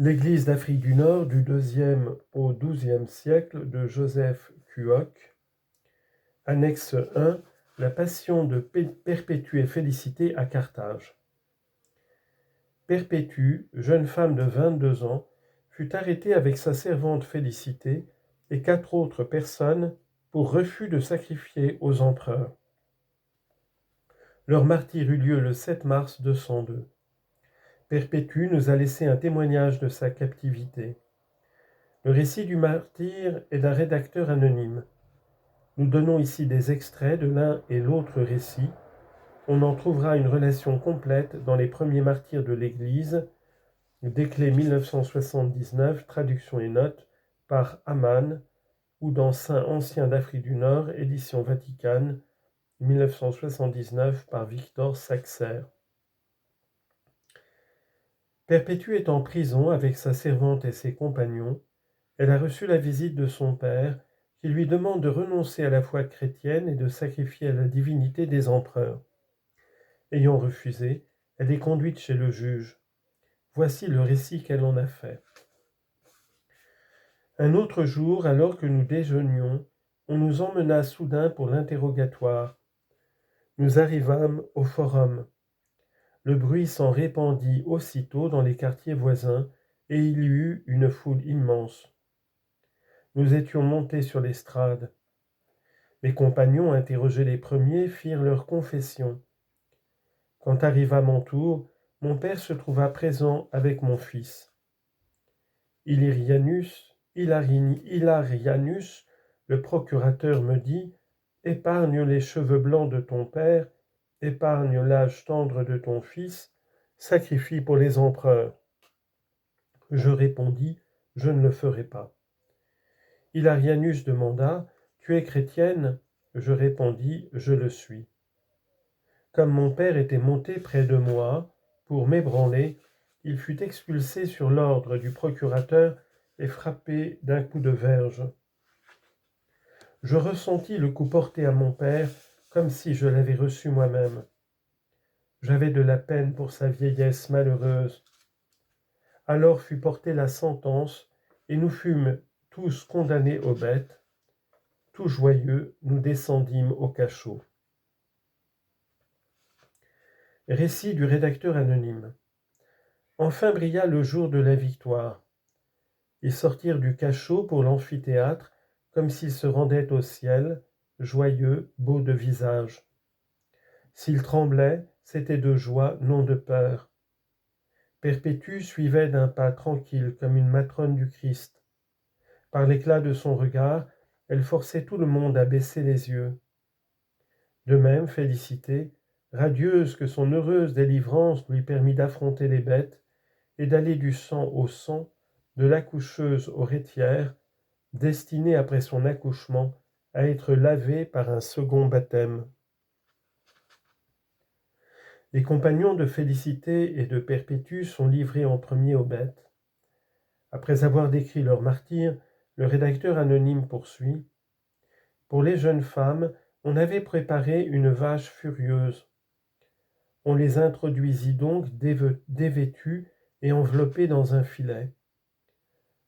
L'Église d'Afrique du Nord du IIe au XIIe siècle de Joseph Kuok, annexe 1, la passion de Perpétue et Félicité à Carthage. Perpétue, jeune femme de 22 ans, fut arrêtée avec sa servante Félicité et 4 autres personnes pour refus de sacrifier aux empereurs. Leur martyre eut lieu le 7 mars 202. Perpétue nous a laissé un témoignage de sa captivité. Le récit du martyre est d'un rédacteur anonyme. Nous donnons ici des extraits de l'un et l'autre récit. On en trouvera une relation complète dans les premiers martyrs de l'Église, Desclés 1979, traduction et notes par Amann, ou dans Saints anciens d'Afrique du Nord, édition Vaticane, 1979 par Victor Saxer. Perpétue est en prison avec sa servante et ses compagnons. Elle a reçu la visite de son père, qui lui demande de renoncer à la foi chrétienne et de sacrifier à la divinité des empereurs. Ayant refusé, elle est conduite chez le juge. Voici le récit qu'elle en a fait. Un autre jour, alors que nous déjeunions, on nous emmena soudain pour l'interrogatoire. Nous arrivâmes au forum. Le bruit s'en répandit aussitôt dans les quartiers voisins, et il y eut une foule immense. Nous étions montés sur l'estrade. Mes compagnons, interrogés les premiers, firent leur confession. Quand arriva mon tour, mon père se trouva présent avec mon fils. Hilarianus, le procurateur, me dit « Épargne les cheveux blancs de ton père, épargne l'âge tendre de ton fils, sacrifie pour les empereurs. » Je répondis « Je ne le ferai pas. » Hilarianus demanda « Tu es chrétienne ?» Je répondis « Je le suis. » Comme mon père était monté près de moi pour m'ébranler, il fut expulsé sur l'ordre du procurateur et frappé d'un coup de verge. Je ressentis le coup porté à mon père comme si je l'avais reçu moi-même. J'avais de la peine pour sa vieillesse malheureuse. Alors fut portée la sentence et nous fûmes tous condamnés aux bêtes. Tout joyeux, nous descendîmes au cachot. Récit du rédacteur anonyme. Enfin brilla le jour de la victoire. Ils sortirent du cachot pour l'amphithéâtre, comme s'ils se rendaient au ciel, joyeux, beaux de visage. S'ils tremblaient, c'était de joie, non de peur. Perpétue suivait d'un pas tranquille comme une matrone du Christ. Par l'éclat de son regard, elle forçait tout le monde à baisser les yeux. De même, Félicité, radieuse que son heureuse délivrance lui permit d'affronter les bêtes et d'aller du sang au sang, de l'accoucheuse aux rétières, destinée après son accouchement à être lavée par un second baptême. Les compagnons de Félicité et de Perpétue sont livrés en premier aux bêtes. Après avoir décrit leur martyre, le rédacteur anonyme poursuit. Pour les jeunes femmes, on avait préparé une vache furieuse. On les introduisit donc dévêtues et enveloppées dans un filet.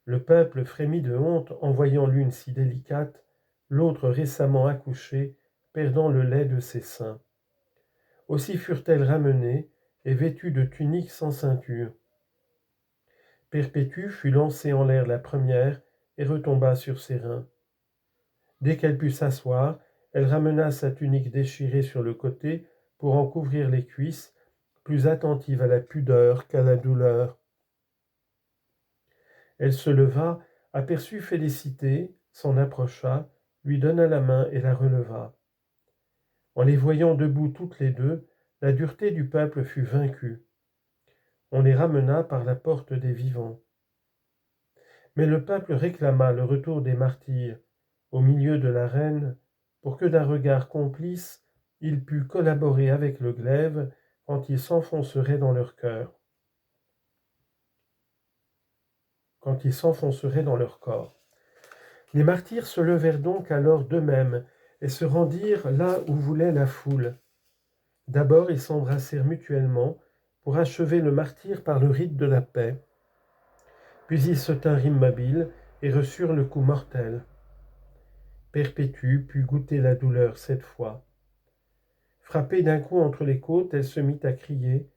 Le peuple frémit de honte en voyant l'une si délicate, l'autre récemment accouchée, perdant le lait de ses seins. Aussi furent-elles ramenées et vêtues de tuniques sans ceinture. Perpétue fut lancée en l'air la première et retomba sur ses reins. Dès qu'elle put s'asseoir, elle ramena sa tunique déchirée sur le côté pour en couvrir les cuisses, plus attentive à la pudeur qu'à la douleur. Elle se leva, aperçut Félicité, s'en approcha, lui donna la main et la releva. En les voyant debout toutes les deux, la dureté du peuple fut vaincue. On les ramena par la porte des vivants. Mais le peuple réclama le retour des martyrs au milieu de l'arène pour que d'un regard complice, il pût collaborer avec le glaive quand il s'enfoncerait dans leur cœur. Corps. Les martyrs se levèrent donc alors d'eux-mêmes et se rendirent là où voulait la foule. D'abord, ils s'embrassèrent mutuellement pour achever le martyre par le rite de la paix. Puis ils se tinrent immobiles et reçurent le coup mortel. Perpétue put goûter la douleur cette fois. Frappée d'un coup entre les côtes, elle se mit à crier,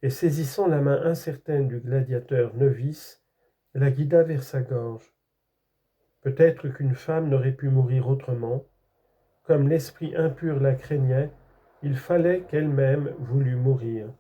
et saisissant la main incertaine du gladiateur novice, la guida vers sa gorge. Peut-être qu'une femme n'aurait pu mourir autrement. Comme l'esprit impur la craignait, il fallait qu'elle-même voulût mourir.